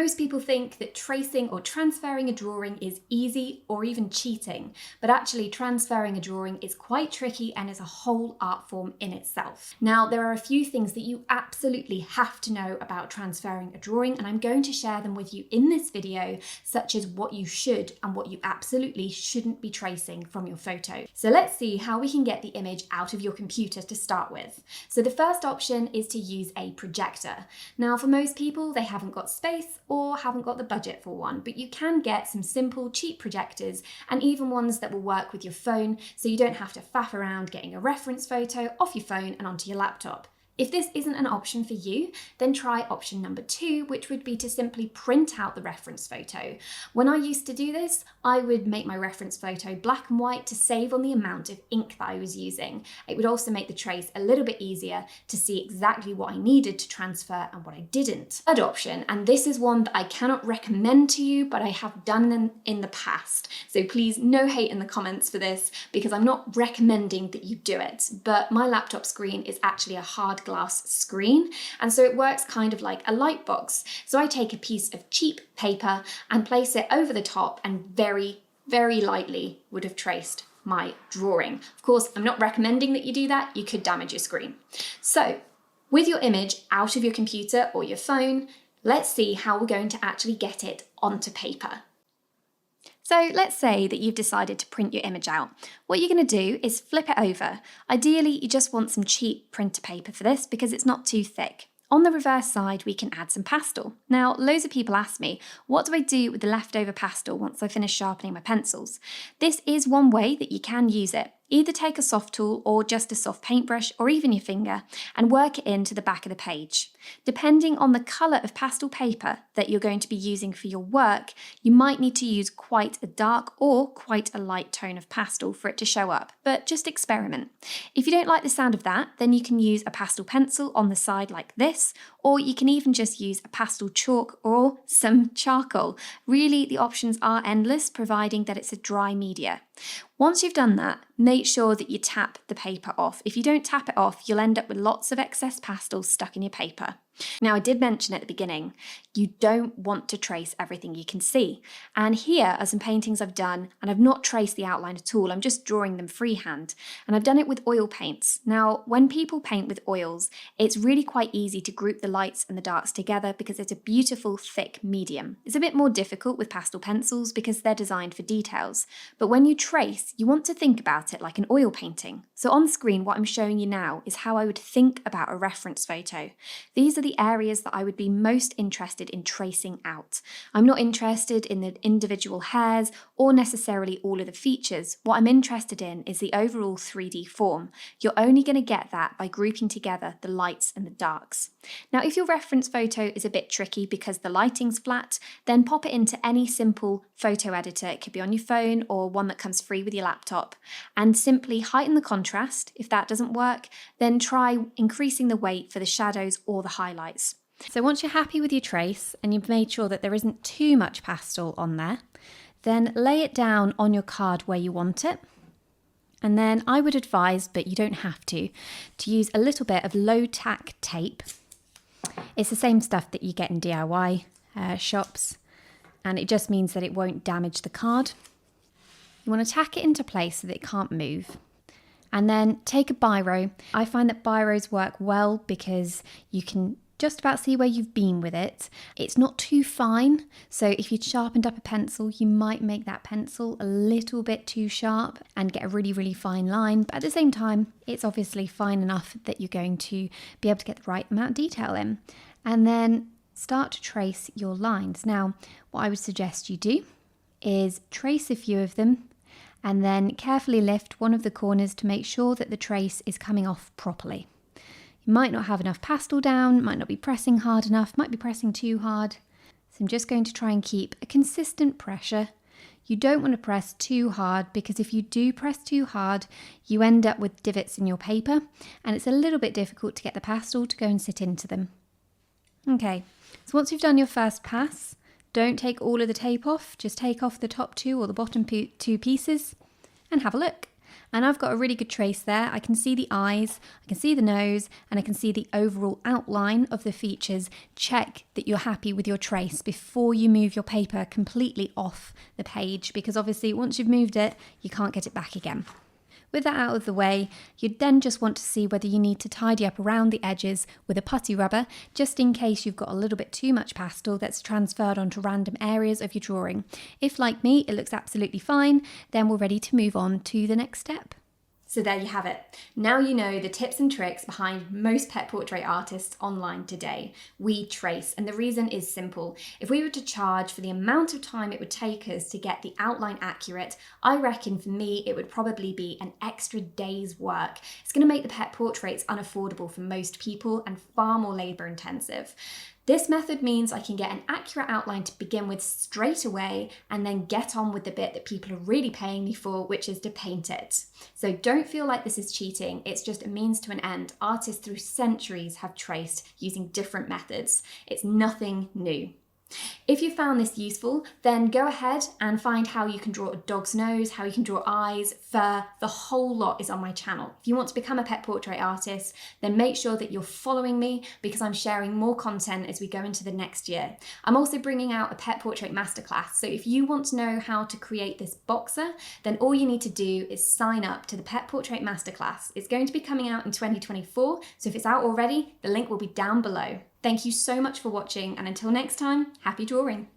Most people think that tracing or transferring a drawing is easy or even cheating, but actually transferring a drawing is quite tricky and is a whole art form in itself. Now, there are a few things that you absolutely have to know about transferring a drawing, and I'm going to share them with you in this video, such as what you should and what you absolutely shouldn't be tracing from your photo. So let's see how we can get the image out of your computer to start with. So the first option is to use a projector. Now, for most people, they haven't got space or haven't got the budget for one, but you can get some simple, cheap projectors and even ones that will work with your phone, so you don't have to faff around getting a reference photo off your phone and onto your laptop. If this isn't an option for you, then try option number 2, which would be to simply print out the reference photo. When I used to do this, I would make my reference photo black and white to save on the amount of ink that I was using. It would also make the trace a little bit easier to see exactly what I needed to transfer and what I didn't. Third option, and this is one that I cannot recommend to you, but I have done them in the past. So please, no hate in the comments for this, because I'm not recommending that you do it. But my laptop screen is actually a hard glass screen, and so it works kind of like a light box. So I take a piece of cheap paper and place it over the top and very, very lightly would have traced my drawing. Of course, I'm not recommending that you do that. You could damage your screen. So with your image out of your computer or your phone, let's see how we're going to actually get it onto paper. So let's say that you've decided to print your image out. What you're going to do is flip it over. Ideally, you just want some cheap printer paper for this because it's not too thick. On the reverse side, we can add some pastel. Now, loads of people ask me, what do I do with the leftover pastel once I finish sharpening my pencils? This is one way that you can use it. Either take a soft tool or just a soft paintbrush or even your finger and work it into the back of the page. Depending on the colour of pastel paper that you're going to be using for your work, you might need to use quite a dark or quite a light tone of pastel for it to show up, but just experiment. If you don't like the sound of that, then you can use a pastel pencil on the side like this, or you can even just use a pastel chalk or some charcoal. Really, the options are endless, providing that it's a dry media. Once you've done that, make sure that you tap the paper off. If you don't tap it off, you'll end up with lots of excess pastel stuck in your paper. Now, I did mention at the beginning, you don't want to trace everything you can see. And here are some paintings I've done, and I've not traced the outline at all. I'm just drawing them freehand. And I've done it with oil paints. Now, when people paint with oils, it's really quite easy to group the lights and the darks together because it's a beautiful, thick medium. It's a bit more difficult with pastel pencils because they're designed for details. But when you trace, you want to think about it like an oil painting. So on the screen, what I'm showing you now is how I would think about a reference photo. These are the areas that I would be most interested in tracing out. I'm not interested in the individual hairs or necessarily all of the features. What I'm interested in is the overall 3D form. You're only going to get that by grouping together the lights and the darks. Now, if your reference photo is a bit tricky because the lighting's flat, then pop it into any simple photo editor. It could be on your phone or one that comes free with your laptop, and simply heighten the contrast. If that doesn't work, then try increasing the weight for the shadows or the highlights. So once you're happy with your trace and you've made sure that there isn't too much pastel on there, then lay it down on your card where you want it. And then I would advise, but you don't have to use a little bit of low-tack tape. It's the same stuff that you get in DIY shops, and it just means that it won't damage the card. You want to tack it into place so that it can't move. And then take a biro. I find that biros work well because you can just about see where you've been with it. It's not too fine, so if you'd sharpened up a pencil, you might make that pencil a little bit too sharp and get a really, really fine line. But at the same time, it's obviously fine enough that you're going to be able to get the right amount of detail in. And then start to trace your lines. Now, what I would suggest you do is trace a few of them and then carefully lift one of the corners to make sure that the trace is coming off properly. You might not have enough pastel down, might not be pressing hard enough, might be pressing too hard. So I'm just going to try and keep a consistent pressure. You don't want to press too hard because if you do press too hard, you end up with divots in your paper and it's a little bit difficult to get the pastel to go and sit into them. Okay, so once you've done your first pass, don't take all of the tape off, just take off the top two or the bottom two pieces and have a look. and I've got a really good trace there. I can see the eyes, I can see the nose, and I can see the overall outline of the features. Check that you're happy with your trace before you move your paper completely off the page, because obviously once you've moved it, you can't get it back again. With that out of the way, you'd then just want to see whether you need to tidy up around the edges with a putty rubber, just in case you've got a little bit too much pastel that's transferred onto random areas of your drawing. If, like me, it looks absolutely fine, then we're ready to move on to the next step. So there you have it. Now you know the tips and tricks behind most pet portrait artists online today. We trace, and the reason is simple. If we were to charge for the amount of time it would take us to get the outline accurate, I reckon for me it would probably be an extra day's work. It's going to make the pet portraits unaffordable for most people and far more labour intensive. This method means I can get an accurate outline to begin with straight away and then get on with the bit that people are really paying me for, which is to paint it. So don't feel like this is cheating, it's just a means to an end. Artists through centuries have traced using different methods. It's nothing new. If you found this useful, then go ahead and find how you can draw a dog's nose, how you can draw eyes, fur, the whole lot is on my channel. If you want to become a pet portrait artist, then make sure that you're following me because I'm sharing more content as we go into the next year. I'm also bringing out a pet portrait masterclass, so if you want to know how to create this boxer, then all you need to do is sign up to the pet portrait masterclass. It's going to be coming out in 2024, so if it's out already, the link will be down below. Thank you so much for watching, and until next time, happy drawing!